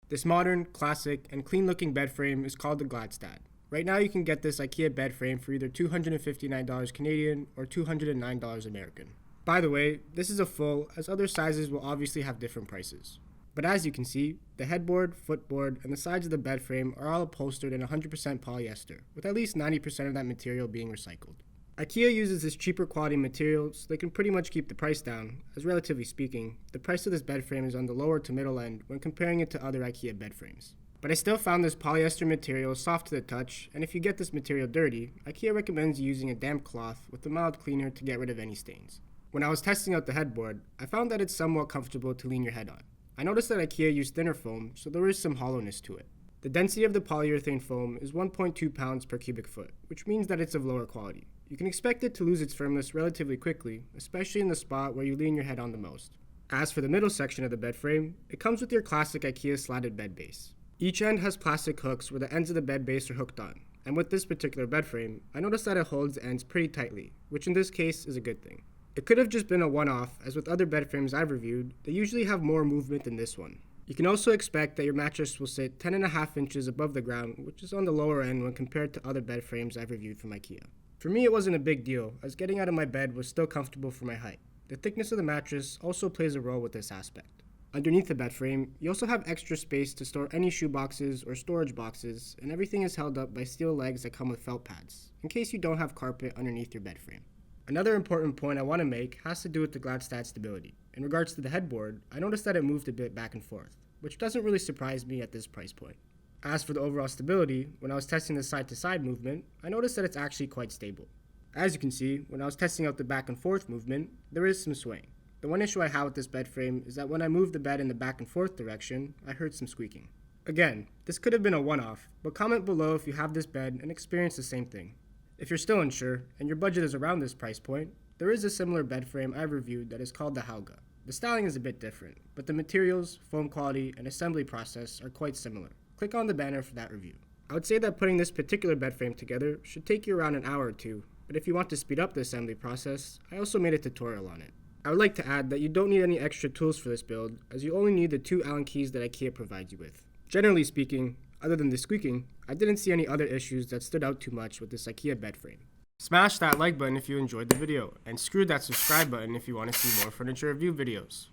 This modern, classic, and clean-looking bed frame is called the Gladstad. Right now you can get this IKEA bed frame for either $259 Canadian or $209 American. By the way, this is a full, as other sizes will obviously have different prices. But as you can see, the headboard, footboard, and the sides of the bed frame are all upholstered in 100% polyester, with at least 90% of that material being recycled. IKEA uses this cheaper quality material so they can pretty much keep the price down, as relatively speaking, the price of this bed frame is on the lower to middle end when comparing it to other IKEA bed frames. But I still found this polyester material soft to the touch, and if you get this material dirty, IKEA recommends using a damp cloth with a mild cleaner to get rid of any stains. When I was testing out the headboard, I found that it's somewhat comfortable to lean your head on. I noticed that IKEA used thinner foam, so there is some hollowness to it. The density of the polyurethane foam is 1.2 pounds per cubic foot, which means that it's of lower quality. You can expect it to lose its firmness relatively quickly, especially in the spot where you lean your head on the most. As for the middle section of the bed frame, it comes with your classic IKEA slatted bed base. Each end has plastic hooks where the ends of the bed base are hooked on, and with this particular bed frame, I noticed that it holds the ends pretty tightly, which in this case is a good thing. It could have just been a one-off, as with other bed frames I've reviewed, they usually have more movement than this one. You can also expect that your mattress will sit 10.5 inches above the ground, which is on the lower end when compared to other bed frames I've reviewed from IKEA. For me, it wasn't a big deal, as getting out of my bed was still comfortable for my height. The thickness of the mattress also plays a role with this aspect. Underneath the bed frame, you also have extra space to store any shoe boxes or storage boxes, and everything is held up by steel legs that come with felt pads, in case you don't have carpet underneath your bed frame. Another important point I want to make has to do with the Gladstad stability. In regards to the headboard, I noticed that it moved a bit back and forth, which doesn't really surprise me at this price point. As for the overall stability, when I was testing the side-to-side movement, I noticed that it's actually quite stable. As you can see, when I was testing out the back and forth movement, there is some swaying. The one issue I have with this bed frame is that when I moved the bed in the back and forth direction, I heard some squeaking. Again, this could have been a one-off, but comment below if you have this bed and experience the same thing. If you're still unsure, and your budget is around this price point, there is a similar bed frame I've reviewed that is called the Hauga. The styling is a bit different, but the materials, foam quality, and assembly process are quite similar. Click on the banner for that review. I would say that putting this particular bed frame together should take you around an hour or two, but if you want to speed up the assembly process, I also made a tutorial on it. I would like to add that you don't need any extra tools for this build, as you only need the 2 Allen keys that IKEA provides you with. Generally speaking, other than the squeaking, I didn't see any other issues that stood out too much with this IKEA bed frame. Smash that like button if you enjoyed the video, and screw that subscribe button if you want to see more furniture review videos.